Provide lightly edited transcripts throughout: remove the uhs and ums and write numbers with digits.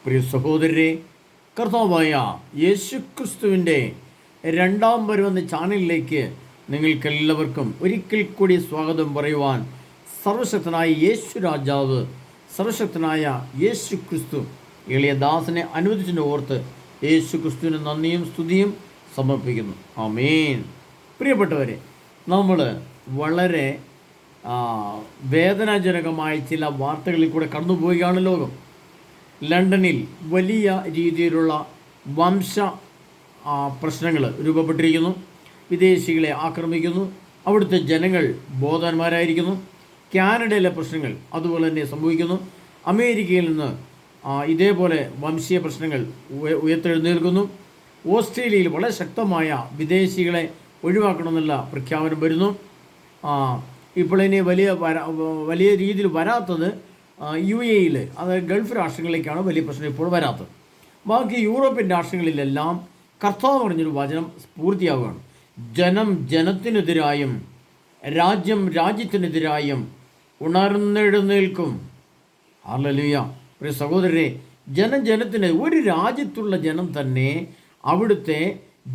പ്രിയ സഹോദരരെ, കർത്താവായ യേശുക്രിസ്തുവിൻ്റെ രണ്ടാം വരവെന്ന ചാനലിലേക്ക് നിങ്ങൾക്കെല്ലാവർക്കും ഒരിക്കൽ കൂടി സ്വാഗതം പറയുവാൻ സർവശക്തനായ യേശു രാജാവ്, സർവശക്തനായ യേശു ക്രിസ്തു എളിയ ദാസനെ അനുവദിച്ചതിനെ ഓർത്ത് യേശു ക്രിസ്തുവിന് നന്ദിയും സ്തുതിയും സമർപ്പിക്കുന്നു. ആമേൻ. പ്രിയപ്പെട്ടവരെ, നമ്മൾ വളരെ വേദനാജനകമായ ചില വാർത്തകളിൽ കൂടെ കടന്നുപോവുകയാണ് ലോകം. ലണ്ടനിൽ വലിയ രീതിയിലുള്ള വംശ പ്രശ്നങ്ങൾ രൂപപ്പെട്ടിരിക്കുന്നു. വിദേശികളെ ആക്രമിക്കുന്നു. അവിടുത്തെ ജനങ്ങൾ ബോധവാന്മാരായിരിക്കുന്നു. കാനഡയിലെ പ്രശ്നങ്ങൾ അതുപോലെ തന്നെ സംഭവിക്കുന്നു. അമേരിക്കയിൽ നിന്ന് ഇതേപോലെ വംശീയ പ്രശ്നങ്ങൾ ഉയർത്തെഴുന്നേൽക്കുന്നു. ഓസ്ട്രേലിയയിൽ വളരെ ശക്തമായ വിദേശികളെ ഒഴിവാക്കണമെന്നുള്ള പ്രഖ്യാപനം വരുന്നു. ഇപ്പോൾ ഇനി വലിയ രീതിയിൽ വരാത്തത് UAE, അതായത് ഗൾഫ് രാഷ്ട്രങ്ങളിലേക്കാണ് വലിയ പ്രശ്നം ഇപ്പോൾ വരാത്തത്. ബാക്കി യൂറോപ്യൻ രാഷ്ട്രങ്ങളിലെല്ലാം കർത്താവ് പറഞ്ഞൊരു വചനം പൂർത്തിയാവുകയാണ്. ജനം ജനത്തിനെതിരായും രാജ്യം രാജ്യത്തിനെതിരായും ഉണർന്നെഴുന്നേൽക്കും. ഹല്ലേലൂയ. പ്രിയ സഹോദരരെ, ജനത്തിന് ഒരു രാജ്യത്തുള്ള ജനം തന്നെ അവിടുത്തെ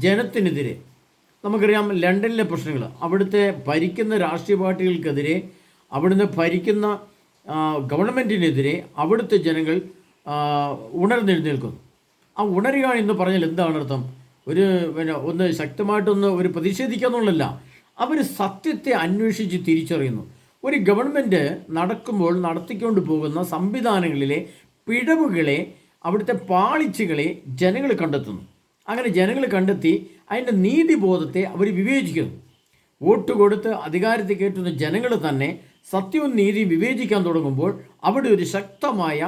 ജനത്തിനെതിരെ, നമുക്കറിയാം ലണ്ടനിലെ പ്രശ്നങ്ങൾ, അവിടുത്തെ ഭരിക്കുന്ന രാഷ്ട്രീയ പാർട്ടികൾക്കെതിരെ, അവിടുന്ന് ഭരിക്കുന്ന ഗവൺമെൻറ്റിനെതിരെ അവിടുത്തെ ജനങ്ങൾ ഉണർന്നെഴുന്നേൽക്കുന്നു. ആ ഉണരുക എന്ന് പറഞ്ഞാൽ എന്താണ് അർത്ഥം? ഒന്ന് ശക്തമായിട്ടൊന്ന് പ്രതിഷേധിക്കുക എന്നുള്ളതല്ല. അവർ സത്യത്തെ അന്വേഷിച്ച് തിരിച്ചറിയുന്നു. ഒരു ഗവൺമെൻറ് നടത്തിക്കൊണ്ട് പോകുന്ന സംവിധാനങ്ങളിലെ പിഴവുകളെ, അവിടുത്തെ പാളിച്ചകളെ ജനങ്ങൾ കണ്ടെത്തുന്നു. അങ്ങനെ ജനങ്ങൾ കണ്ടെത്തി അതിൻ്റെ നീതിബോധത്തെ അവർ വിവേചിക്കുന്നു. വോട്ട് കൊടുത്ത് അധികാരത്തിൽ കയറ്റുന്ന ജനങ്ങൾ തന്നെ സത്യവും നീതിയും വിവേചിക്കാൻ തുടങ്ങുമ്പോൾ അവിടെ ഒരു ശക്തമായ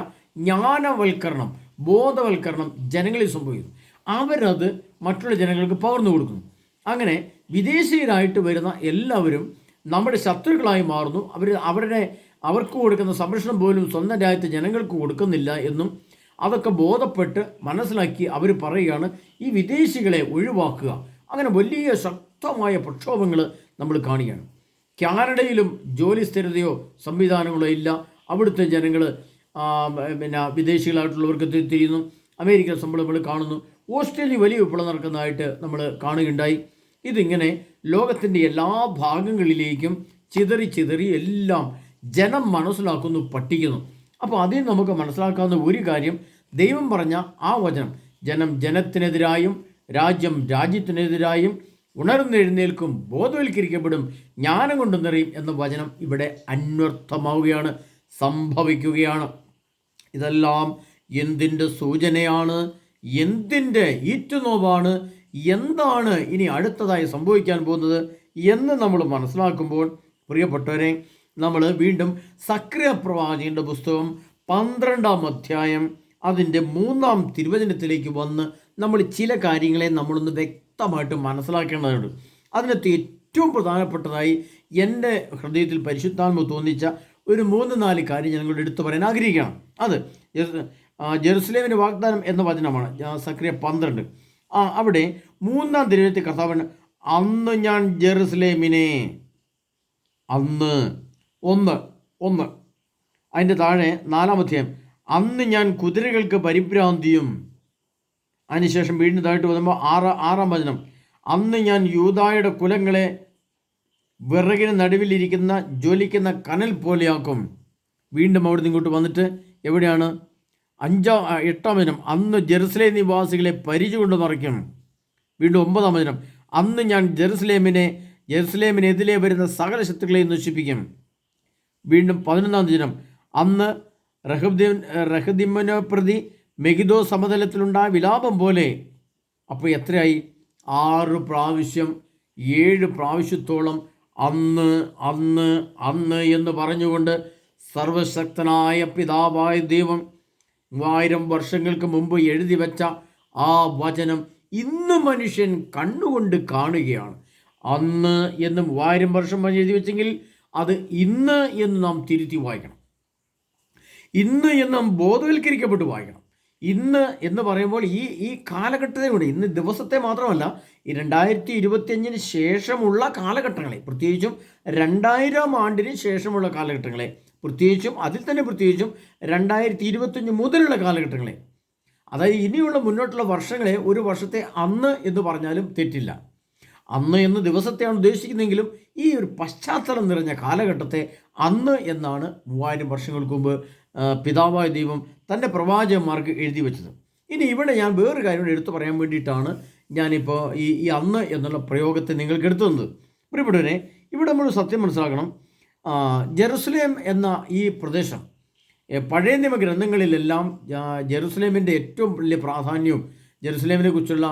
ജ്ഞാനവൽക്കരണം, ബോധവൽക്കരണം ജനങ്ങളിൽ സംഭവിക്കുന്നു. അവരത് മറ്റുള്ള ജനങ്ങൾക്ക് പകർന്നു കൊടുക്കുന്നു. അങ്ങനെ വിദേശീയരായിട്ട് വരുന്ന എല്ലാവരും നമ്മുടെ ശത്രുക്കളായി മാറുന്നു. അവർക്ക് കൊടുക്കുന്ന സംരക്ഷണം പോലും സ്വന്തം രാജ്യത്തെ ജനങ്ങൾക്ക് കൊടുക്കുന്നില്ല എന്നും അതൊക്കെ ബോധപ്പെട്ട് മനസ്സിലാക്കി അവർ പറയുകയാണ്, ഈ വിദേശികളെ ഒഴിവാക്കുക. അങ്ങനെ വലിയ ശക്തമായ പ്രക്ഷോഭങ്ങൾ നമ്മൾ കാണുകയാണ്. കാനഡയിലും ജോലി സ്ഥിരതയോ സംവിധാനങ്ങളോ ഇല്ല. അവിടുത്തെ ജനങ്ങൾ വിദേശികളായിട്ടുള്ളവർക്ക് തിരിയുന്നു. അമേരിക്കൻ സംഭവം നമ്മൾ കാണുന്നു. ഓസ്ട്രേലിയ വലിയ വിപ്ലവം നടക്കുന്നതായിട്ട് നമ്മൾ കാണുകയുണ്ടായി. ഇതിങ്ങനെ ലോകത്തിൻ്റെ എല്ലാ ഭാഗങ്ങളിലേക്കും ചിതറി എല്ലാം ജനം മനസ്സിലാക്കുന്നു, പഠിക്കുന്നു. അപ്പോൾ അതിൽ നമുക്ക് മനസ്സിലാക്കാവുന്ന ഒരു കാര്യം, ദൈവം പറഞ്ഞ ആ വചനം, ജനം ജനത്തിനെതിരായും രാജ്യം രാജ്യത്തിനെതിരായും ഉണർന്നെഴുന്നേൽക്കും, ബോധവൽക്കരിക്കപ്പെടും, ജ്ഞാനം കൊണ്ട് നിറയും എന്ന വചനം ഇവിടെ അന്വർത്ഥമാവുകയാണ്, സംഭവിക്കുകയാണ്. ഇതെല്ലാം എന്തിൻ്റെ സൂചനയാണ്? എന്തിൻ്റെ ഈറ്റുനോവാണ്? എന്താണ് ഇനി അടുത്തതായി സംഭവിക്കാൻ പോകുന്നത് എന്ന് നമ്മൾ മനസ്സിലാക്കുമ്പോൾ, പ്രിയപ്പെട്ടവരെ, നമ്മൾ വീണ്ടും സക്രിയ പ്രവാചകന്റെ പുസ്തകം 12-ാം അധ്യായം അതിൻ്റെ 3-ാം തിരുവചനത്തിലേക്ക് വന്ന് നമ്മൾ ചില കാര്യങ്ങളെ നമ്മളൊന്ന് വ്യക്തമായിട്ട് മനസ്സിലാക്കേണ്ടതുണ്ട്. അതിനകത്ത് ഏറ്റവും പ്രധാനപ്പെട്ടതായി എൻ്റെ ഹൃദയത്തിൽ പരിശുദ്ധാത്മ തോന്നിച്ച ഒരു 3-4 കാര്യം ഞങ്ങൾ എടുത്തു പറയാൻ ആഗ്രഹിക്കുകയാണ്. അത് ജെറുസലേമിന് വാഗ്ദാനം എന്ന വചനമാണ്. സക്രിയ 12 അവിടെ 3-ാം തിരുവചനത്തിൽ കർത്താവ്, അന്ന് ഞാൻ ജെറുസലേമിനെ, അന്ന് 1 അതിൻ്റെ താഴെ 4-ാം അധ്യായം, അന്ന് ഞാൻ കുതിരകൾക്ക് പരിഭ്രാന്തിയും. അതിനുശേഷം വീണ്ടും താഴ്ത്ത് വരുമ്പോൾ 6-ാം വചനം, അന്ന് ഞാൻ യൂദായുടെ കുലങ്ങളെ വിറകിന് നടുവിലിരിക്കുന്ന ജ്വലിക്കുന്ന കനൽ പോലെയാക്കും. വീണ്ടും അവിടെ നിന്ന് ഇങ്ങോട്ട് വന്നിട്ട് എവിടെയാണ്? 8-ാം വചനം, അന്ന് ജെറുസലേം നിവാസികളെ പരിച കൊണ്ട് നിറയ്ക്കും. വീണ്ടും 9-ാം വചനം, അന്ന് ഞാൻ ജെറുസലേമിനെതിരെ വരുന്ന സകല ശത്രുക്കളെയും നശിപ്പിക്കും. വീണ്ടും 11-ാം വചനം, അന്ന് റഹദിമിനെ പ്രതി മെഗിദോ സമതലത്തിലുണ്ടായ വിലാപം പോലെ. അപ്പോൾ എത്രയായി? 6 പ്രാവശ്യം, 7 പ്രാവശ്യത്തോളം അന്ന് അന്ന് അന്ന് എന്ന് പറഞ്ഞുകൊണ്ട് സർവശക്തനായ പിതാവായ ദൈവം 3000 വർഷങ്ങൾക്ക് മുമ്പ് എഴുതി വെച്ച ആ വചനം ഇന്ന് മനുഷ്യൻ കണ്ണുകൊണ്ട് കാണുകയാണ്. അന്ന് എന്ന് 3000 വർഷം എഴുതി വെച്ചെങ്കിൽ അത് ഇന്ന് എന്ന് നാം തിരുത്തി വായിക്കണം. ഇന്ന് എന്ന് നാം ബോധവൽക്കരിക്കപ്പെട്ട് വായിക്കണം. ഇന്ന് എന്ന് പറയുമ്പോൾ ഈ കാലഘട്ടത്തെ കൂടി, ഇന്ന് ദിവസത്തെ മാത്രമല്ല, ഈ 2025 ശേഷമുള്ള കാലഘട്ടങ്ങളെ, പ്രത്യേകിച്ചും 2000 ആണ്ടിന് ശേഷമുള്ള കാലഘട്ടങ്ങളെ, പ്രത്യേകിച്ചും 2025 മുതലുള്ള കാലഘട്ടങ്ങളെ അതായത് ഇനിയുള്ള മുന്നോട്ടുള്ള വർഷങ്ങളെ ഒരു വർഷത്തെ അന്ന് എന്ന് പറഞ്ഞാലും തെറ്റില്ല. അന്ന് എന്ന് ദിവസത്തെയാണ് ഉദ്ദേശിക്കുന്നതെങ്കിലും ഈ ഒരു പശ്ചാത്തലം നിറഞ്ഞ കാലഘട്ടത്തെ അന്ന് എന്നാണ് 3000 വർഷങ്ങൾക്ക് മുമ്പ് പിതാവായ ദൈവം തൻ്റെ പ്രവാചകന്മാർക്ക് എഴുതി വെച്ചത്. ഇനി ഇവിടെ ഞാൻ വേറൊരു കാര്യം എടുത്തു പറയാൻ വേണ്ടിയിട്ടാണ് ഞാനിപ്പോൾ ഈ അന്ന് എന്നുള്ള പ്രയോഗത്തെ നിങ്ങൾക്ക് എടുത്തു തന്നത്. പ്രിയപ്പെട്ടവരെ, ഇവിടെ നമ്മൾ സത്യം മനസ്സിലാക്കണം. ജെറുസലേം എന്ന ഈ പ്രദേശം പഴയ നിയമ ഗ്രന്ഥങ്ങളിലെല്ലാം ജെറുസലേമിൻ്റെ ഏറ്റവും വലിയ പ്രാധാന്യവും ജെറുസലേമിനെ കുറിച്ചുള്ള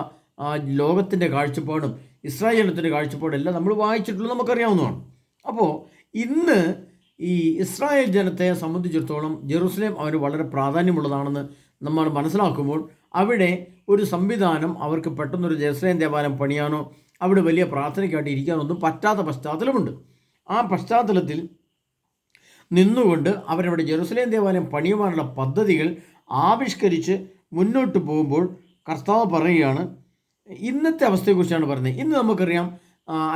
ലോകത്തിൻ്റെ കാഴ്ചപ്പാടും ഇസ്രായേൽ ജനത്തിൻ്റെ കാഴ്ചപ്പാടും എല്ലാം നമ്മൾ വായിച്ചിട്ടുള്ളത് നമുക്കറിയാവുന്നതാണ്. അപ്പോൾ ഇന്ന് ഈ ഇസ്രായേൽ ജനത്തെ സംബന്ധിച്ചിടത്തോളം ജെറുസലേം അവന് വളരെ പ്രാധാന്യമുള്ളതാണെന്ന് നമ്മൾ മനസ്സിലാക്കുമ്പോൾ അവിടെ ഒരു സംവിധാനം അവർക്ക് പെട്ടെന്നൊരു ജെറുസലേം ദേവാലയം പണിയാനോ അവിടെ വലിയ പ്രാർത്ഥനയ്ക്കായിട്ട് ഇരിക്കാനോ ഒന്നും പറ്റാത്ത പശ്ചാത്തലമുണ്ട്. ആ പശ്ചാത്തലത്തിൽ നിന്നുകൊണ്ട് അവരവിടെ ജെറുസലേം ദേവാലയം പണിയുവാനുള്ള പദ്ധതികൾ ആവിഷ്കരിച്ച് മുന്നോട്ട് പോകുമ്പോൾ കർത്താവ് പറയുകയാണ്, ഇന്നത്തെ അവസ്ഥയെക്കുറിച്ചാണ് പറയുന്നത്. ഇന്ന് നമുക്കറിയാം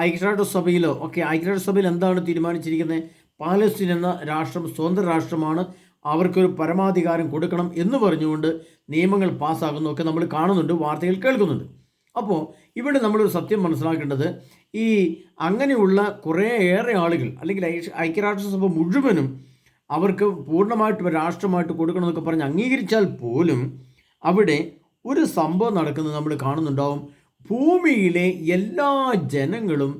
ഐക്യരാഷ്ട്രസഭയിലോ ഐക്യരാഷ്ട്രസഭയിൽ എന്താണ് തീരുമാനിച്ചിരിക്കുന്നത്? പാലസ്തീൻ എന്ന രാഷ്ട്രം സ്വതന്ത്ര രാഷ്ട്രമാണ്, അവർക്കൊരു പരമാധികാരം കൊടുക്കണം എന്ന് പറഞ്ഞുകൊണ്ട് നിയമങ്ങൾ പാസ്സാകുന്നതൊക്കെ നമ്മൾ കാണുന്നുണ്ട്, വാർത്തകൾ കേൾക്കുന്നുണ്ട്. അപ്പോൾ ഇവിടെ നമ്മളൊരു സത്യം മനസ്സിലാക്കേണ്ടത്, ഈ അങ്ങനെയുള്ള കുറേയേറെ ആളുകൾ അല്ലെങ്കിൽ ഐക്യരാഷ്ട്രസഭ മുഴുവനും അവർക്ക് പൂർണ്ണമായിട്ട് രാഷ്ട്രമായിട്ട് കൊടുക്കണമെന്നൊക്കെ പറഞ്ഞ് അംഗീകരിച്ചാൽ പോലും അവിടെ ഒരു സംഭവം നടക്കുന്നത് നമ്മൾ കാണുന്നുണ്ടാവും. ഭൂമിയിലെ എല്ലാ ജനങ്ങളും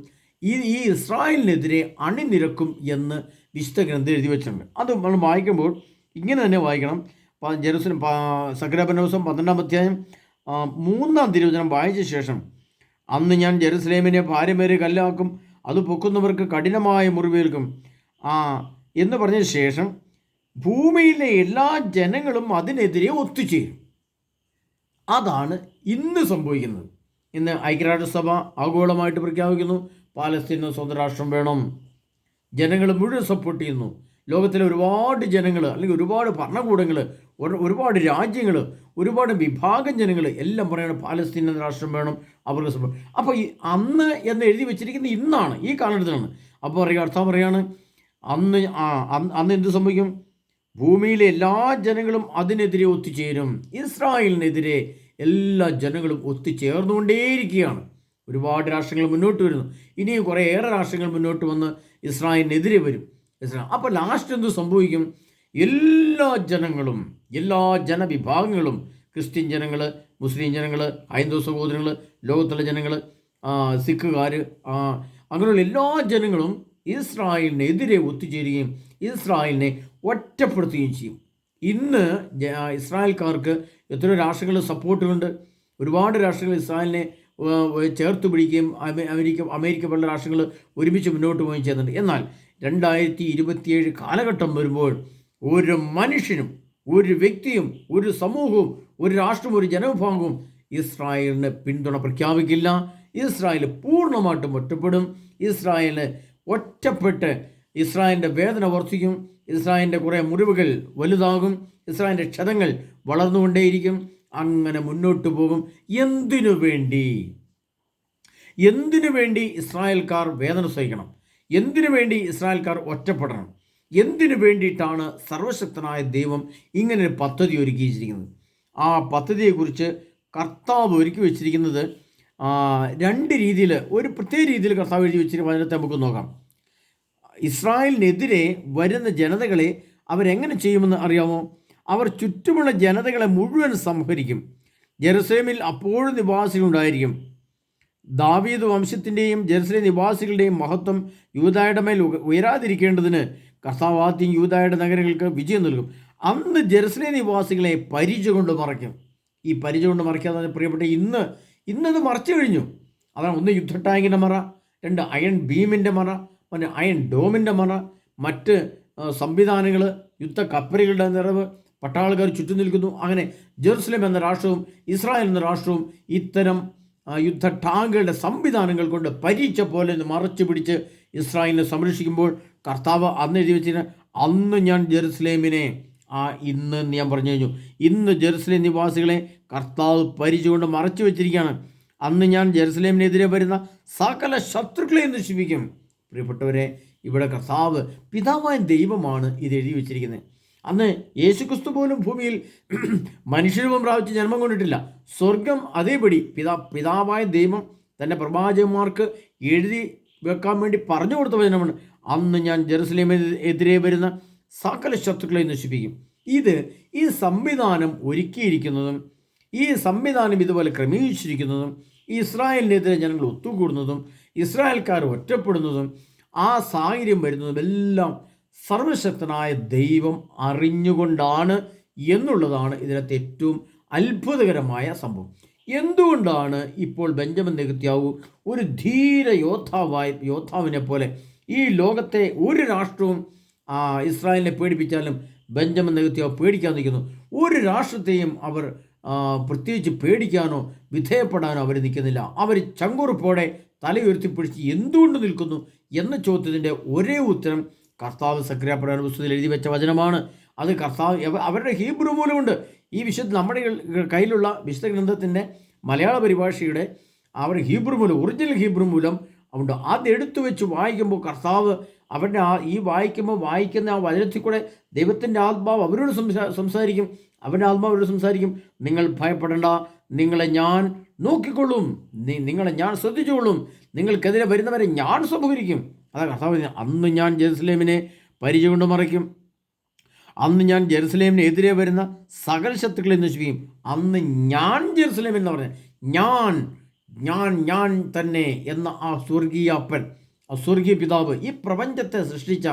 ഈ ഇസ്രായേലിനെതിരെ അണിനിരക്കും എന്ന് വിശുദ്ധ ഗ്രന്ഥം എഴുതി വെച്ചിട്ടുണ്ട്. അത് നമ്മൾ വായിക്കുമ്പോൾ ഇങ്ങനെ തന്നെ വായിക്കണം. ജെറുസലേം സക്രാപനോസം 12-ാം അധ്യായം 3-ാം തിരുവചനം വായിച്ച ശേഷം, അന്ന് ഞാൻ ജെറുസലേമിനെ ഭാരമേറിയ കല്ലാക്കും, അത് പൊക്കുന്നവർക്ക് കഠിനമായ മുറിവേൽക്കും എന്ന് പറഞ്ഞ ശേഷം ഭൂമിയിലെ എല്ലാ ജനങ്ങളും അതിനെതിരെ ഒത്തുചേരും. അതാണ് ഇന്ന് സംഭവിക്കുന്നത്. ഇന്ന് ഐക്യരാഷ്ട്രസഭ ആഗോളമായിട്ട് പ്രഖ്യാപിക്കുന്നു, പാലസ്തീന് സ്വന്തം രാഷ്ട്രം വേണം. ജനങ്ങൾ മുഴുവൻ സപ്പോർട്ട് ചെയ്യുന്നു. ലോകത്തിലെ ഒരുപാട് ജനങ്ങൾ അല്ലെങ്കിൽ ഒരുപാട് ഭരണകൂടങ്ങൾ, ഒരുപാട് രാജ്യങ്ങൾ, ഒരുപാട് വിഭാഗം ജനങ്ങൾ എല്ലാം പറയണം പാലസ്തീൻ എന്ന രാഷ്ട്രം വേണം, അവർക്ക് സപ്പോർട്ട്. അപ്പോൾ ഈ അന്ന് എന്ന് എഴുതി വെച്ചിരിക്കുന്നത് ഇന്നാണ്, ഈ കാലഘട്ടത്തിലാണ്. അപ്പോൾ അർത്ഥം പറയുകയാണ്, അന്ന് എന്ത് സംഭവിക്കും? ഭൂമിയിലെ എല്ലാ ജനങ്ങളും അതിനെതിരെ ഒത്തുചേരും. ഇസ്രായേലിനെതിരെ എല്ലാ ജനങ്ങളും ഒത്തുചേർന്നുകൊണ്ടേയിരിക്കുകയാണ്. ഒരുപാട് രാഷ്ട്രങ്ങൾ മുന്നോട്ട് വരുന്നു. ഇനിയും കുറേയേറെ രാഷ്ട്രങ്ങൾ മുന്നോട്ട് വന്ന് ഇസ്രായേലിനെതിരെ വരും. അപ്പോൾ ലാസ്റ്റ് എന്ത് സംഭവിക്കും? എല്ലാ ജനങ്ങളും, എല്ലാ ജനവിഭാഗങ്ങളും, ക്രിസ്ത്യൻ ജനങ്ങൾ, മുസ്ലിം ജനങ്ങൾ, ഹൈന്ദവ സഹോദരങ്ങൾ, ലോകത്തുള്ള ജനങ്ങൾ, സിഖുകാർ, അങ്ങനെയുള്ള എല്ലാ ജനങ്ങളും ഇസ്രായേലിനെതിരെ ഒത്തുചേരുകയും ഇസ്രായേലിനെ ഒറ്റപ്പെടുത്തുകയും ചെയ്യും. ഇന്ന് ഇസ്രായേൽക്കാർക്ക് എത്രയോ രാഷ്ട്രങ്ങൾ സപ്പോർട്ടുകളുണ്ട്. ഒരുപാട് രാഷ്ട്രങ്ങൾ ഇസ്രായേലിനെ ചേർത്ത് പിടിക്കുകയും അമേരിക്ക പോലുള്ള രാഷ്ട്രങ്ങൾ ഒരുമിച്ച് മുന്നോട്ട് പോവുകയും ചെയ്യുന്നുണ്ട്. എന്നാൽ 2027 കാലഘട്ടം വരുമ്പോൾ ഒരു മനുഷ്യനും, ഒരു വ്യക്തിയും, ഒരു സമൂഹവും, ഒരു രാഷ്ട്രവും, ഒരു ജനവിഭാഗവും ഇസ്രായേലിന് പിന്തുണ പ്രഖ്യാപിക്കില്ല. ഇസ്രായേൽ പൂർണ്ണമായിട്ടും ഒറ്റപ്പെടും. ഇസ്രായേലിന് ഒറ്റപ്പെട്ട് ഇസ്രായേലിൻ്റെ വേദന വർദ്ധിക്കും. ഇസ്രായേലിൻ്റെ കുറേ മുറിവുകൾ വലുതാകും. ഇസ്രായേലിൻ്റെ ക്ഷതങ്ങൾ വളർന്നുകൊണ്ടേയിരിക്കും. അങ്ങനെ മുന്നോട്ട് പോകും. എന്തിനു വേണ്ടി ഇസ്രായേൽക്കാർ വേദന സഹിക്കണം? എന്തിനു വേണ്ടി ഇസ്രായേൽക്കാർ ഒറ്റപ്പെടണം? എന്തിനു വേണ്ടിയിട്ടാണ് സർവശക്തനായ ദൈവം ഇങ്ങനൊരു പദ്ധതി ഒരുക്കിയിരിക്കുന്നത്? ആ പദ്ധതിയെക്കുറിച്ച് കർത്താവ് ഒരുക്കി വെച്ചിരിക്കുന്നത് 2 രീതിയിൽ, ഒരു പ്രത്യേക രീതിയിൽ കർത്താവ് എഴുതി വെച്ചിരിക്കുന്ന വചനത്തെ നമുക്ക് നോക്കാം. ഇസ്രായേലിനെതിരെ വരുന്ന ജനതകളെ അവരെങ്ങനെ ചെയ്യുമെന്ന് അറിയാമോ? അവർ ചുറ്റുമുള്ള ജനതകളെ മുഴുവൻ സംഹരിക്കും. ജെറുസലേമിൽ അപ്പോഴും നിവാസികളുണ്ടായിരിക്കും. ദാവീദ് വംശത്തിൻ്റെയും ജെറുസലേം നിവാസികളുടെയും മഹത്വം യൂദായുടെ മേൽ ഉയരാതിരിക്കേണ്ടതിന് കർത്താവ് ആദ്യം യൂദായുടെ നഗരങ്ങൾക്ക് വിജയം നൽകും. അന്ന് ജെറുസലേം നിവാസികളെ പരിച കൊണ്ട് മറയ്ക്കും. ഈ പരിച കൊണ്ട് മറയ്ക്കാതെ പ്രിയപ്പെട്ട ഇന്നത് മറച്ചു കഴിഞ്ഞു. അതാണ് 1 യുദ്ധ ടാങ്കിൻ്റെ മറ, 2 അയൺ ബീമിൻ്റെ മറ, പിന്നെ അയൺ ഡോമിൻ്റെ മറ, മറ്റ് സംവിധാനങ്ങൾ, യുദ്ധ കപ്പലുകളുടെ നിറവ്, പട്ടാളക്കാർ ചുറ്റും നിൽക്കുന്നു. അങ്ങനെ ജെറുസലേം എന്ന രാഷ്ട്രവും ഇസ്രായേൽ എന്ന രാഷ്ട്രവും ഇത്തരം യുദ്ധ ടാങ്കുകളുടെ സംവിധാനങ്ങൾ കൊണ്ട് പരീക്ഷ പോലെ മറച്ചു പിടിച്ച് ഇസ്രായേലിനെ സംരക്ഷിക്കുമ്പോൾ കർത്താവ് അന്ന് എഴുതി വെച്ചിരുന്ന, അന്ന് ഞാൻ ജെറുസലേമിനെ, ഇന്ന് ഞാൻ പറഞ്ഞു കഴിഞ്ഞു, ഇന്ന് ജെറുസലേം നിവാസികളെ കർത്താവ് പരിച കൊണ്ട് മറച്ചു വെച്ചിരിക്കുകയാണ്. അന്ന് ഞാൻ ജെറുസലേമിനെതിരെ വരുന്ന സകല ശത്രുക്കളെയും നശിപ്പിക്കും. പ്രിയപ്പെട്ടവരെ, ഇവിടെ കർത്താവ് പിതാവായ ദൈവമാണ് ഇത് എഴുതി വെച്ചിരിക്കുന്നത്. അന്ന് യേശുക്രിസ്തു പോലും ഭൂമിയിൽ മനുഷ്യരൂപം പ്രാപിച്ച് ജന്മം കൊണ്ടിട്ടില്ല. സ്വർഗം അതേപടി പിതാവായ ദൈവം തൻ്റെ പ്രവാചകന്മാർക്ക് എഴുതി വെക്കാൻ വേണ്ടി പറഞ്ഞു കൊടുത്ത വചനമാണ്, അന്ന് ഞാൻ ജെറുസലേമിനെതിരെ വരുന്ന സകല ശത്രുക്കളെ നശിപ്പിക്കും. ഈ സംവിധാനം ഒരുക്കിയിരിക്കുന്നതും ഈ സംവിധാനം ഇതുപോലെ ക്രമീകരിച്ചിരിക്കുന്നതും ഇസ്രായേലിനെതിരെ ജനങ്ങൾ ഒത്തുകൂടുന്നതും ഇസ്രായേൽക്കാർ ഒറ്റപ്പെടുന്നതും ആ സാഹചര്യം വരുന്നതും എല്ലാം സർവശക്തനായ ദൈവം അറിഞ്ഞുകൊണ്ടാണ് എന്നുള്ളതാണ് ഇതിനകത്ത് ഏറ്റവും അത്ഭുതകരമായ സംഭവം. എന്തുകൊണ്ടാണ് ഇപ്പോൾ ബെഞ്ചമിൻ നെതന്യാഹു ഒരു ധീര യോദ്ധാവിനെ പോലെ ഈ ലോകത്തെ ഒരു രാഷ്ട്രവും ഇസ്രായേലിനെ പേടിപ്പിച്ചാലും ബെഞ്ചമിൻ നെതന്യാഹു പേടിക്കാൻ നിൽക്കുന്നു? ഒരു രാഷ്ട്രത്തെയും അവർ പ്രത്യേകിച്ച് പേടിക്കാനോ വിധേയപ്പെടാനോ അവർ നിൽക്കുന്നില്ല. അവർ ചങ്കുറപ്പോടെ തലയുയർത്തിപ്പിടിച്ച് എന്തുകൊണ്ട് നിൽക്കുന്നു എന്ന ചോദ്യത്തിൻ്റെ ഒരേ ഉത്തരം കർത്താവ് സക്രിയ പ്രവചന പുസ്തകത്തിൽ എഴുതി വെച്ച വചനമാണ്. അത് കർത്താവ് അവരുടെ ഹീബ്രു മൂലമുണ്ട്. ഈ നമ്മുടെ കയ്യിലുള്ള വിശുദ്ധ ഗ്രന്ഥത്തിൻ്റെ മലയാള പരിഭാഷയുടെ അവർ ഹീബ്രു മൂലം, ഒറിജിനൽ ഹീബ്രു മൂലം ഉണ്ട്. അതെടുത്തു വെച്ച് വായിക്കുമ്പോൾ കർത്താവ് അവരുടെ വായിക്കുന്ന ആ വചനത്തിൽ കൂടെ ദൈവത്തിൻ്റെ ആത്മാവ് അവരോട് സംസാരിക്കും. അവരുടെ ആത്മാവ് അവരോട് സംസാരിക്കും, നിങ്ങൾ ഭയപ്പെടേണ്ട, നിങ്ങളെ ഞാൻ നോക്കിക്കൊള്ളും, നിങ്ങളെ ഞാൻ ശ്രദ്ധിച്ചുകൊള്ളും, നിങ്ങൾക്കെതിരെ വരുന്നവരെ ഞാൻ സംഭവിക്കും. അതാ കർത്താവ്, അന്ന് ഞാൻ ജെറുസലേമിനെ പരിചയം കൊണ്ട് മറയ്ക്കും, അന്ന് ഞാൻ ജെറുസലേമിനെതിരെ വരുന്ന സകല ശത്രുക്കളെ നശിപ്പിക്കും. അന്ന് ഞാൻ ജെറുസലേം എന്ന് പറഞ്ഞ ഞാൻ തന്നെ എന്ന ആ സ്വർഗീയ അപ്പൻ, ആ സ്വർഗീയ പിതാവ്, ഈ പ്രപഞ്ചത്തെ സൃഷ്ടിച്ച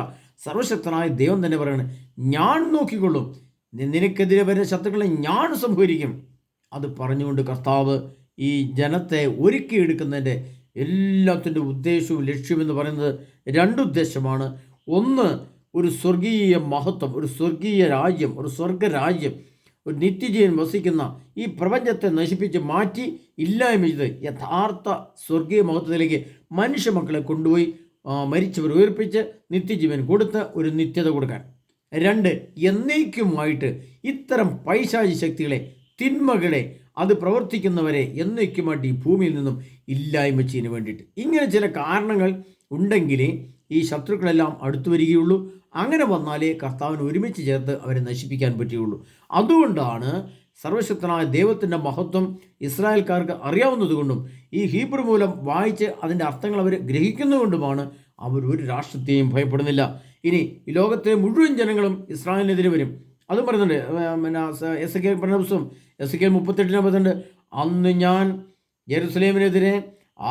സർവശക്തനായ ദൈവം തന്നെ പറയണം, ഞാൻ നോക്കിക്കൊള്ളും, നിനക്കെതിരെ വരുന്ന ശത്രുക്കളെ ഞാൻ സംഭവിക്കും. അത് പറഞ്ഞുകൊണ്ട് കർത്താവ് ഈ ജനത്തെ ഒരുക്കിയെടുക്കുന്നതിൻ്റെ എല്ലാത്തിൻ്റെ ഉദ്ദേശവും ലക്ഷ്യമെന്ന് പറയുന്നത് രണ്ടുദ്ദേശമാണ്. ഒന്ന്, ഒരു സ്വർഗീയ മഹത്വം, ഒരു സ്വർഗീയ രാജ്യം, ഒരു സ്വർഗരാജ്യം, ഒരു നിത്യജീവൻ വസിക്കുന്ന ഈ പ്രപഞ്ചത്തെ നശിപ്പിച്ച് മാറ്റി ഇല്ലായ്മ ചെയ്ത് യഥാർത്ഥ സ്വർഗീയ മഹത്വത്തിലേക്ക് മനുഷ്യ മക്കളെ കൊണ്ടുപോയി മരിച്ചവർ ഉയർപ്പിച്ച് നിത്യജീവൻ കൊടുത്ത് ഒരു നിത്യത കൊടുക്കാൻ. രണ്ട്, എന്നേക്കുമായിട്ട് ഇത്തരം പൈശാചി ശക്തികളെ, തിന്മകളെ, അത് പ്രവർത്തിക്കുന്നവരെ എന്നേക്കുമായിട്ട് ഈ ഭൂമിയിൽ നിന്നും ഇല്ലായ്മ ചെയ്യുന്നതിന് വേണ്ടിയിട്ട്. ഇങ്ങനെ ചില കാരണങ്ങൾ ഉണ്ടെങ്കിലേ ഈ ശത്രുക്കളെല്ലാം അടുത്തു വരികയുള്ളൂ. അങ്ങനെ വന്നാലേ കർത്താവിന് ഒരുമിച്ച് ചേർത്ത് അവരെ നശിപ്പിക്കാൻ പറ്റുകയുള്ളൂ. അതുകൊണ്ടാണ് സർവശക്തനായ ദൈവത്തിൻ്റെ മഹത്വം ഇസ്രായേൽക്കാർക്ക് അറിയാവുന്നതുകൊണ്ടും ഈ ഹീബ്രു മൂലം വായിച്ച് അതിൻ്റെ അർത്ഥങ്ങൾ അവർ ഗ്രഹിക്കുന്നതുകൊണ്ടുമാണ് അവർ ഒരു രാഷ്ട്രത്തെയും ഭയപ്പെടുന്നില്ല. ഇനി ഈ ലോകത്തെ മുഴുവൻ ജനങ്ങളും ഇസ്രായേലിനെതിരെ വരും. അതും പറയുന്നുണ്ട്, എസെക്കിയേൽ പറഞ്ഞ പുസ്തകം എസെക്കിയേൽ 38:50, അന്ന് ഞാൻ യെരുസലേമിനെതിരെ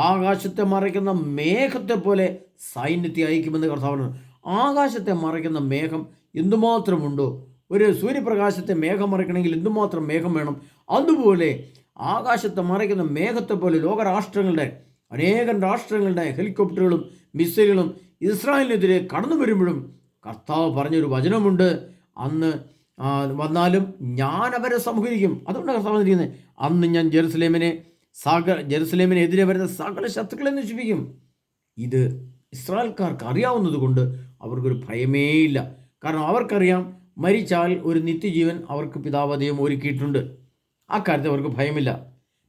ആകാശത്തെ മറയ്ക്കുന്ന മേഘത്തെ പോലെ സൈന്യത്തെ അയക്കുമെന്ന് കർത്താവ് പറഞ്ഞു. ആകാശത്തെ മറയ്ക്കുന്ന മേഘം എന്തുമാത്രമുണ്ടോ, ഒരു സൂര്യപ്രകാശത്തെ മേഘം മറയ്ക്കണമെങ്കിൽ എന്തുമാത്രം മേഘം വേണം, അതുപോലെ ആകാശത്തെ മറയ്ക്കുന്ന മേഘത്തെ പോലെ ലോകരാഷ്ട്രങ്ങളുടെ, അനേകം രാഷ്ട്രങ്ങളുടെ ഹെലികോപ്റ്ററുകളും മിസൈലുകളും ഇസ്രായേലിനെതിരെ കടന്നു വരുമ്പോഴും കർത്താവ് പറഞ്ഞൊരു വചനമുണ്ട്, അന്ന് വന്നാലും ഞാൻ അവരെ സംഹരിക്കും. അതുകൊണ്ട് കർത്താവ് പറഞ്ഞിരിക്കുന്നത്, അന്ന് ഞാൻ ജെറുസലേമിനെതിരെ വരുന്ന സകല ശത്രുക്കളെ നശിപ്പിക്കും. ഇത് ഇസ്രായേൽക്കാർക്ക് അറിയാവുന്നത് കൊണ്ട് അവർക്കൊരു ഭയമേയില്ല. കാരണം അവർക്കറിയാം, മരിച്ചാൽ ഒരു നിത്യജീവൻ അവർക്ക് പിതാവ് ദൈവം ഒരുക്കിയിട്ടുണ്ട്. ആ കാര്യത്തിൽ അവർക്ക് ഭയമില്ല.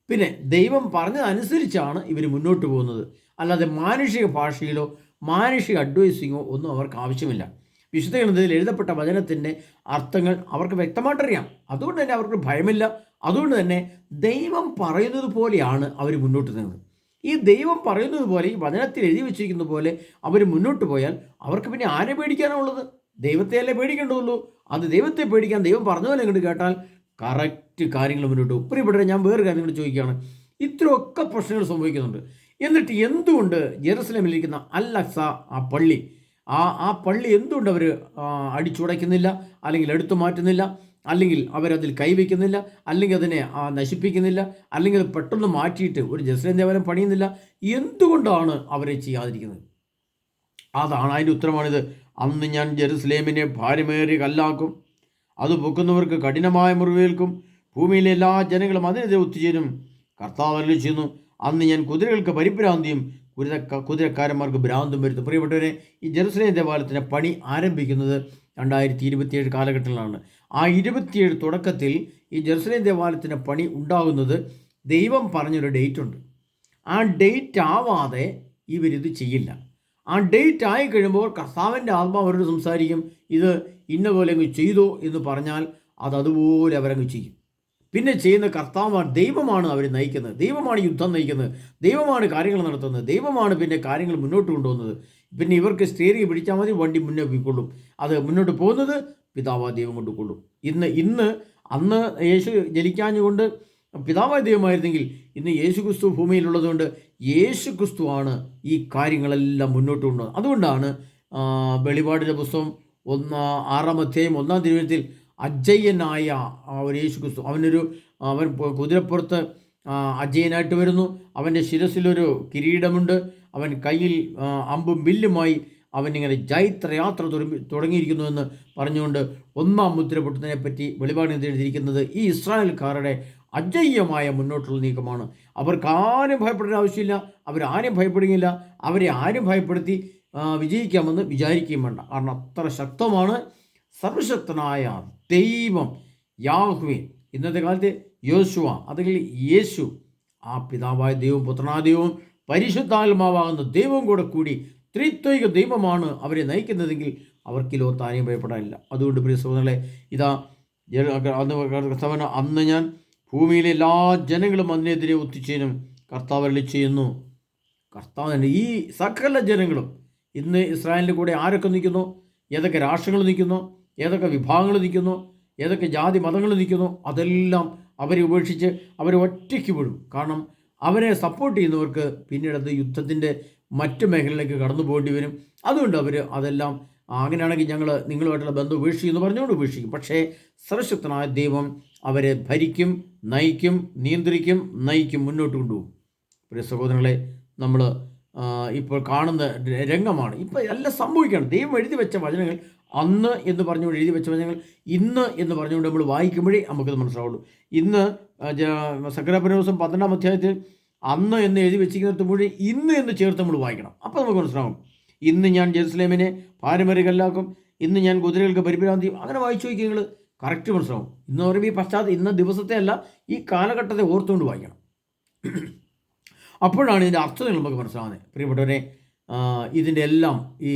പിന്നെ ദൈവം പറഞ്ഞതനുസരിച്ചാണ് ഇവർ മുന്നോട്ട് പോകുന്നത്. അല്ലാതെ മാനുഷിക ഭാഷയിലോ മാനുഷിക അഡ്വൈസിങ്ങോ ഒന്നും അവർക്ക് ആവശ്യമില്ല. വിശുദ്ധ ഗ്രന്ഥത്തിൽ എഴുതപ്പെട്ട വചനത്തിൻ്റെ അർത്ഥങ്ങൾ അവർക്ക് വ്യക്തമായിട്ടറിയാം. അതുകൊണ്ട് തന്നെ അവർക്ക് ഭയമില്ല. അതുകൊണ്ട് തന്നെ ദൈവം പറയുന്നത് പോലെയാണ് അവർ മുന്നോട്ട് നീങ്ങുന്നത്. ഈ ദൈവം പറയുന്നത് പോലെ, ഈ വചനത്തിൽ എഴുതി വെച്ചിരിക്കുന്ന പോലെ അവർ മുന്നോട്ട് പോയാൽ അവർക്ക് പിന്നെ ആരെ പേടിക്കാനുള്ളത്? ദൈവത്തെയല്ലേ പേടിക്കേണ്ടതുള്ളൂ. അത് ദൈവത്തെ പേടിക്കാൻ ദൈവം പറഞ്ഞ പോലെ ഇങ്ങോട്ട് കേട്ടാൽ കറക്റ്റ് കാര്യങ്ങൾ മുന്നോട്ട് പോകും. പ്രിയപ്പെട്ടവരെ, ഞാൻ വേറെ കാര്യം കൂടി ചോദിക്കുകയാണ്. ഇത്രയൊക്കെ പ്രശ്നങ്ങൾ സംഭവിക്കുന്നുണ്ട്, എന്നിട്ട് എന്തുകൊണ്ട് ജെറുസലേമിലിരിക്കുന്ന അൽ അക്സ ആ പള്ളി എന്തുകൊണ്ട് അവർ അടിച്ചുടയ്ക്കുന്നില്ല, അല്ലെങ്കിൽ എടുത്തു മാറ്റുന്നില്ല, അല്ലെങ്കിൽ അവരതിൽ കൈവയ്ക്കുന്നില്ല, അല്ലെങ്കിൽ അതിനെ നശിപ്പിക്കുന്നില്ല, അല്ലെങ്കിൽ അത് പെട്ടെന്ന് മാറ്റിയിട്ട് ഒരു ജെറുസലേം ദേവാലയം പണിയുന്നില്ല? എന്തുകൊണ്ടാണ് അവരെ ചെയ്യാതിരിക്കുന്നത്? അതാണ് അതിൻ്റെ ഉത്തരമാണിത്. അന്ന് ഞാൻ ജെറുസലേമിനെ ഭാരമേറിയ കല്ലാക്കും, അത് പൊക്കുന്നവർക്ക് കഠിനമായ മുറിവേൽക്കും, ഭൂമിയിലെ എല്ലാ ജനങ്ങളും അതിനെതിരെ ഒത്തുചേരും. കർത്താവ് അരുളി ചെയ്യുന്നു, അന്ന് ഞാൻ കുതിരകൾക്ക് പരിഭ്രാന്തിയും കുതിരക്കാരന്മാർക്ക് ഭ്രാന്തും വരുത്തും. പ്രിയപ്പെട്ടവരെ, ഈ ജെറുസലേം ദേവാലയത്തിൻ്റെ പണി ആരംഭിക്കുന്നത് 2027 കാലഘട്ടത്തിലാണ്. ആ 27 തുടക്കത്തിൽ ഈ ജെറുസലേം ദേവാലയത്തിൻ്റെ പണി ഉണ്ടാകുന്നത് ദൈവം പറഞ്ഞൊരു ഡേറ്റ് ഉണ്ട്. ആ ഡേറ്റ് ആവാതെ ഇവരിത് ചെയ്യില്ല. ആ ഡേറ്റ് ആയി കഴിയുമ്പോൾ കർത്താവിൻ്റെ ആത്മാവ് അവരോട് സംസാരിക്കും, ഇത് ഇന്ന പോലെ അങ്ങ് ചെയ്തോ എന്ന് പറഞ്ഞാൽ അതുപോലെ അവരങ്ങ് ചെയ്യും. പിന്നെ ചെയ്യുന്ന കർത്താവാണ്, ദൈവമാണ് അവർ നയിക്കുന്നത്, ദൈവമാണ് യുദ്ധം നയിക്കുന്നത്, ദൈവമാണ് കാര്യങ്ങൾ നടത്തുന്നത്, ദൈവമാണ് പിന്നെ കാര്യങ്ങൾ മുന്നോട്ട് കൊണ്ടുപോകുന്നത്. പിന്നെ ഇവർക്ക് സ്റ്റിയറിംഗ് പിടിച്ചാൽ മതി, വണ്ടി മുന്നേ പോയിക്കൊള്ളും. അത് മുന്നോട്ട് പോകുന്നത് പിതാവായ ദൈവം കൊണ്ടുകൊള്ളും. അന്ന് യേശു ജനിക്കാഞ്ഞുകൊണ്ട് പിതാവായ ദൈവമായിരുന്നെങ്കിൽ ഇന്ന് യേശു ക്രിസ്തു ഭൂമിയിലുള്ളതുകൊണ്ട് യേശു ക്രിസ്തുവാണ് ഈ കാര്യങ്ങളെല്ലാം മുന്നോട്ട് കൊണ്ടുപോകുന്നത്. അതുകൊണ്ടാണ് വെളിപാടിൻ്റെ പുസ്തകം 6-ാം അധ്യായം 1-ാം തിരുവചനത്തിൽ അജയ്യനായ ഒരു യേശു ക്രിസ്തു, അവൻ കുതിരപ്പുറത്ത് അജയ്യനായിട്ട് വരുന്നു. അവൻ്റെ ശിരസിലൊരു കിരീടമുണ്ട്. അവൻ കയ്യിൽ അമ്പും വില്ലുമായി അവനിങ്ങനെ ജൈത്രയാത്ര തുടങ്ങിയിരിക്കുന്നുവെന്ന് പറഞ്ഞുകൊണ്ട് 1-ാം മുദ്ര പൊട്ടുന്നതിനെ പറ്റി വെളിപാടിൽ എഴുതിയിരിക്കുന്നത് ഈ ഇസ്രായേൽക്കാരുടെ അജയ്യമായ മുന്നോട്ടുള്ള നീക്കമാണ്. അവർക്ക് ആരും ഭയപ്പെടേണ്ട ആവശ്യമില്ല, അവരാരും ഭയപ്പെടുകയില്ല, അവരെ ആരും ഭയപ്പെടുത്തി വിജയിക്കാമെന്ന് വിചാരിക്കുകയും വേണ്ട. കാരണം അത്ര ശക്തമാണ് സർവശക്തനായ ദൈവം യാഹ്വേ. ഇന്നത്തെ കാലത്ത് യോശുവ, അല്ലെങ്കിൽ യേശു, ആ പിതാവായ ദൈവവും പുത്രനായ ദൈവവും പരിശുദ്ധാത്മാവാകുന്ന ദൈവവും കൂടി ത്രിത്വൈക ദൈവമാണ് അവരെ നയിക്കുന്നതെങ്കിൽ അവർക്ക് ലോകത്ത് ആരെയും ഭയപ്പെടാനില്ല. അതുകൊണ്ട് പ്രിയ സഹോദരങ്ങളെ, അന്ന് ഞാൻ ഭൂമിയിലെ എല്ലാ ജനങ്ങളും അതിനെതിരെ ഒത്തുചേരും കർത്താവ് അരുളി ചെയ്യുന്നു. കർത്താവ് തന്നെ ഈ സകല ജനങ്ങളും ഇന്ന് ഇസ്രായേലിൻ്റെ കൂടെ ആരൊക്കെ നിൽക്കുന്നു, ഏതൊക്കെ രാഷ്ട്രങ്ങൾ നിൽക്കുന്നു, ഏതൊക്കെ വിഭാഗങ്ങൾ നിൽക്കുന്നു, ഏതൊക്കെ ജാതി മതങ്ങൾ നിൽക്കുന്നു, അതെല്ലാം അവരെ ഉപേക്ഷിച്ച് അവർ ഒറ്റയ്ക്ക് വിടും. കാരണം അവരെ സപ്പോർട്ട് ചെയ്യുന്നവർക്ക് പിന്നീട് അത് യുദ്ധത്തിൻ്റെ മറ്റു മേഖലയിലേക്ക് കടന്നു പോകേണ്ടി വരും. അതുകൊണ്ട് അവർ അതെല്ലാം അങ്ങനെയാണെങ്കിൽ ഞങ്ങൾ നിങ്ങളുമായിട്ടുള്ള ബന്ധം ഉപേക്ഷിക്കുമെന്ന് പറഞ്ഞുകൊണ്ട് ഉപേക്ഷിക്കും. പക്ഷേ സർവശക്തനായ ദൈവം അവരെ ഭരിക്കും, നയിക്കും, നിയന്ത്രിക്കും, മുന്നോട്ട് കൊണ്ടുപോകും. പ്രിയ സഹോദരങ്ങളെ, നമ്മൾ ഇപ്പോൾ കാണുന്ന രംഗമാണ് ഇപ്പോൾ എല്ലാം സംഭവിക്കുകയാണ്. ദൈവം എഴുതി വെച്ച വചനങ്ങൾ, അന്ന് എന്ന് പറഞ്ഞുകൊണ്ട് എഴുതി വെച്ച വചനങ്ങൾ ഇന്ന് എന്ന് പറഞ്ഞുകൊണ്ട് നമ്മൾ വായിക്കുമ്പോഴേ നമുക്കത് മനസ്സിലാവുള്ളൂ. ഇന്ന് സക്കരാപുരോസം 12-ാം അധ്യായത്തിൽ അന്ന് എന്ന് എഴുതി വെച്ചിരിക്കുന്നത് മുഴുവൻ ഇന്ന് എന്ന് ചേർത്ത് നമ്മൾ വായിക്കണം. അപ്പോൾ നമുക്ക് മനസ്സിലാവും. ഇന്ന് ഞാൻ ജെറുസലേമിനെ പാരമ്പര്യ കല്ലാക്കും, ഇന്ന് ഞാൻ കുതിരകൾക്ക് പരിഭ്രാന്തി, അങ്ങനെ വായിച്ചു നോക്കി നിങ്ങൾ കറക്റ്റ് മനസ്സിലാവും. ഇന്ന് പറയുമ്പോൾ ഈ ഇന്ന ദിവസത്തെ അല്ല, ഈ കാലഘട്ടത്തെ ഓർത്തുകൊണ്ട് വായിക്കണം. അപ്പോഴാണ് ഇതിൻ്റെ അർത്ഥങ്ങൾ നമുക്ക് മനസ്സിലാവുന്നത്. പ്രിയപ്പെട്ടവരെ, ഇതിൻ്റെ എല്ലാം ഈ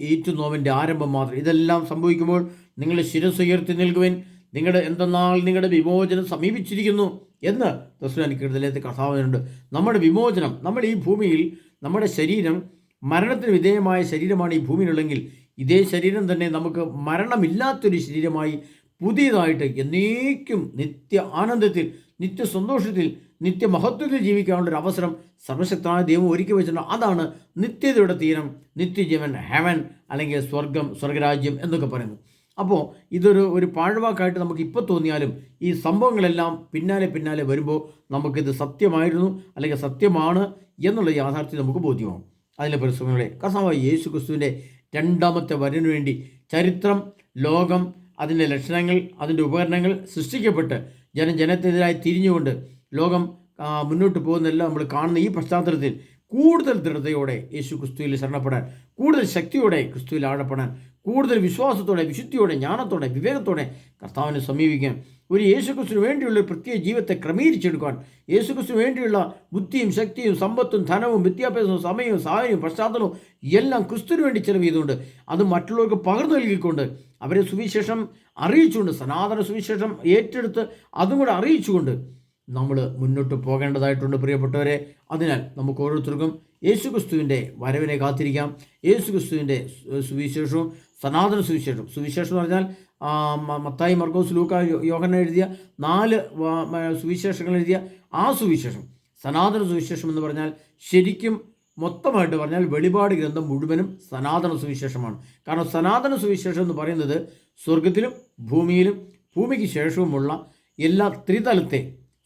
ഏറ്റുനോവിൻ്റെ ആരംഭം മാത്രം. ഇതെല്ലാം സംഭവിക്കുമ്പോൾ നിങ്ങളുടെ ശിരസ് ഉയർത്തി നിൽക്കുവാൻ, നിങ്ങളുടെ വിമോചനം സമീപിച്ചിരിക്കുന്നു എന്ന് തെസ്സലോനിക്കർത്തിലെ കർത്താവിനുണ്ട്. നമ്മുടെ വിമോചനം, നമ്മൾ ഈ ഭൂമിയിൽ നമ്മുടെ ശരീരം മരണത്തിന് വിധേയമായ ശരീരമാണ് ഈ ഭൂമിയിലുള്ളെങ്കിൽ, ഇതേ ശരീരം തന്നെ നമുക്ക് മരണമില്ലാത്തൊരു ശരീരമായി പുതിയതായിട്ട് എന്നേക്കും നിത്യ ആനന്ദത്തിൽ, നിത്യ സന്തോഷത്തിൽ, നിത്യമഹത്വത്തിൽ ജീവിക്കാനുള്ളൊരു അവസരം സർവശക്തനായ ദൈവം ഒരുക്കി വെച്ചിട്ടുണ്ട്. അതാണ് നിത്യതയുടെ തീരം, നിത്യജീവൻ, ഹെവൻ, അല്ലെങ്കിൽ സ്വർഗം, സ്വർഗരാജ്യം എന്നൊക്കെ പറയുന്നത്. അപ്പോൾ ഇതൊരു പാഴ്വാക്കായിട്ട് നമുക്ക് ഇപ്പോൾ തോന്നിയാലും ഈ സംഭവങ്ങളെല്ലാം പിന്നാലെ വരുമ്പോൾ നമുക്കിത് സത്യമായിരുന്നു അല്ലെങ്കിൽ സത്യമാണ് എന്നുള്ള യാഥാർത്ഥ്യം നമുക്ക് ബോധ്യമാകും. അതിലെ പരിശ്രമങ്ങളെ കർത്താവായ യേശു ക്രിസ്തുവിൻ്റെ 2ാമത്തെ വരവിന് വേണ്ടി ചരിത്രം, ലോകം, അതിൻ്റെ ലക്ഷണങ്ങൾ, അതിൻ്റെ ഉപകരണങ്ങൾ സൃഷ്ടിക്കപ്പെട്ട് ജനത്തിനെതിരായി തിരിഞ്ഞുകൊണ്ട് ലോകം മുന്നോട്ട് പോകുന്നതെല്ലാം നമ്മൾ കാണുന്ന ഈ പശ്ചാത്തലത്തിൽ കൂടുതൽ ദൃഢതയോടെ യേശു ക്രിസ്തുവിൽ ശരണപ്പെടാൻ, കൂടുതൽ ശക്തിയോടെ ക്രിസ്തുവിൽ ആഴപ്പെടാൻ, കൂടുതൽ വിശ്വാസത്തോടെ, വിശുദ്ധിയോടെ, ജ്ഞാനത്തോടെ, വിവേകത്തോടെ കർത്താവിനെ സമീപിക്കാൻ, ഒരു യേശുക്രിസ്തുവിന് വേണ്ടിയുള്ള പ്രത്യേക ജീവിതത്തെ ക്രമീകരിച്ചെടുക്കാൻ, യേശുക്രിസ്തുവിന് വേണ്ടിയുള്ള ബുദ്ധിയും ശക്തിയും സമ്പത്തും ധനവും വിദ്യാഭ്യാസവും സമയവും സാഹചര്യവും പശ്ചാത്തലവും എല്ലാം ക്രിസ്തുവിന് വേണ്ടി ചെലവ് ചെയ്തുകൊണ്ട് അത് മറ്റുള്ളവർക്ക് പകർന്നു നൽകിക്കൊണ്ട് അവരെ സുവിശേഷം അറിയിച്ചുകൊണ്ട്, സനാതന സുവിശേഷം ഏറ്റെടുത്ത് അതും കൂടെ അറിയിച്ചുകൊണ്ട് നമ്മൾ മുന്നോട്ട് പോകേണ്ടതായിട്ടുണ്ട് പ്രിയപ്പെട്ടവരെ. അതിനാൽ നമുക്ക് ഓരോരുത്തർക്കും യേശുക്രിസ്തുവിൻ്റെ വരവിനെ കാത്തിരിക്കാം. യേശുക്രിസ്തുവിൻ്റെ സുവിശേഷവും സനാതന സുവിശേഷം എന്ന് പറഞ്ഞാൽ മത്തായി, മർക്കോസ്, ലൂക്ക, യോഹന്നാൻ എഴുതിയ 4 സുവിശേഷങ്ങൾ എഴുതിയ ആ സുവിശേഷം. സനാതന സുവിശേഷം എന്ന് പറഞ്ഞാൽ ശരിക്കും മൊത്തമായിട്ട് പറഞ്ഞാൽ വെളിപാട് ഗ്രന്ഥം മുഴുവനും സനാതന സുവിശേഷമാണ്. കാരണം സനാതന സുവിശേഷം എന്ന് പറയുന്നത് സ്വർഗത്തിലും ഭൂമിയിലും ഭൂമിക്ക് ശേഷവുമുള്ള എല്ലാ ത്രിതലത്തെ,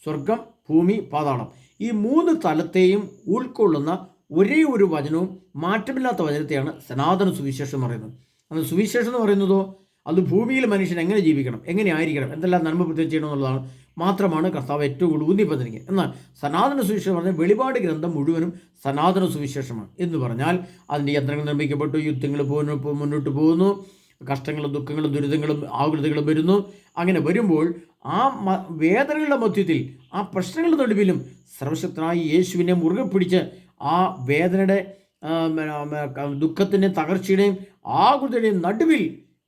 സ്വർഗം, ഭൂമി, പാതാളം, ഈ 3 തലത്തെയും ഉൾക്കൊള്ളുന്ന ഒരേ ഒരു വചനവും മാറ്റമില്ലാത്ത വചനത്തെയാണ് സനാതന സുവിശേഷം എന്ന് പറയുന്നത്. അത് സുവിശേഷം എന്ന് പറയുന്നതോ അത് ഭൂമിയിൽ മനുഷ്യൻ എങ്ങനെ ജീവിക്കണം, എങ്ങനെ ആയിരിക്കണം, എന്തെല്ലാം നന്മ പ്രത്യേകം ചെയ്യണം എന്നുള്ളതാണ് മാത്രമാണ് കർത്താവ് ഏറ്റവും കൂടുതൽ ഊന്നിപ്പതിരിക്കുക. എന്നാൽ സനാതന സുവിശേഷം പറഞ്ഞാൽ വെളിപാട് ഗ്രന്ഥം മുഴുവനും സനാതന സുവിശേഷമാണ് എന്ന് പറഞ്ഞാൽ അതിൻ്റെ യന്ത്രങ്ങൾ നിർമ്മിക്കപ്പെട്ടു, യുദ്ധങ്ങൾ മുന്നോട്ട് പോകുന്നു, കഷ്ടങ്ങളും ദുഃഖങ്ങളും ദുരിതങ്ങളും ആകുലതകളും വരുന്നു. അങ്ങനെ വരുമ്പോൾ ആ വേദനകളുടെ മധ്യത്തിൽ, ആ പ്രശ്നങ്ങളുടെ നടുവിലും സർവശക്തനായ യേശുവിനെ മുറുകെ പിടിച്ച് ആ വേദനയുടെ, ദുഃഖത്തിൻ്റെയും തകർച്ചയുടെയും ആകുലതയുടെയും നടുവിൽ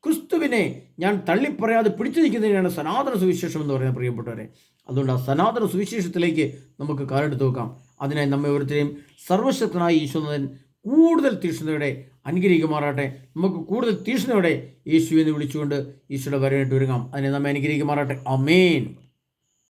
ക്രിസ്തുവിനെ ഞാൻ തള്ളിപ്പറയാതെ പിടിച്ചു നിൽക്കുന്നതിനാണ് സനാതന സുവിശേഷം എന്ന് പറയുന്ന പ്രിയപ്പെട്ടവരെ. അതുകൊണ്ട് ആ സനാതന സുവിശേഷത്തിലേക്ക് നമുക്ക് കാലെടുത്ത് വെക്കാം. അതിനായി നമ്മെ ഓരോരുത്തരെയും സർവശക്തനായ ഈശോനാഥൻ കൂടുതൽ തീക്ഷ്ണതയോടെ അനുഗ്രഹിക്കുമാറാട്ടെ. നമുക്ക് കൂടുതൽ തീക്ഷ്ണതയോടെ യേശു എന്ന് വിളിച്ചുകൊണ്ട് ഈശോയുടെ വരവേറ്റ് ഒരുങ്ങാം. അതിനെ നമ്മെ അനുഗ്രഹിക്കുമാറാട്ടെ. ആമേൻ.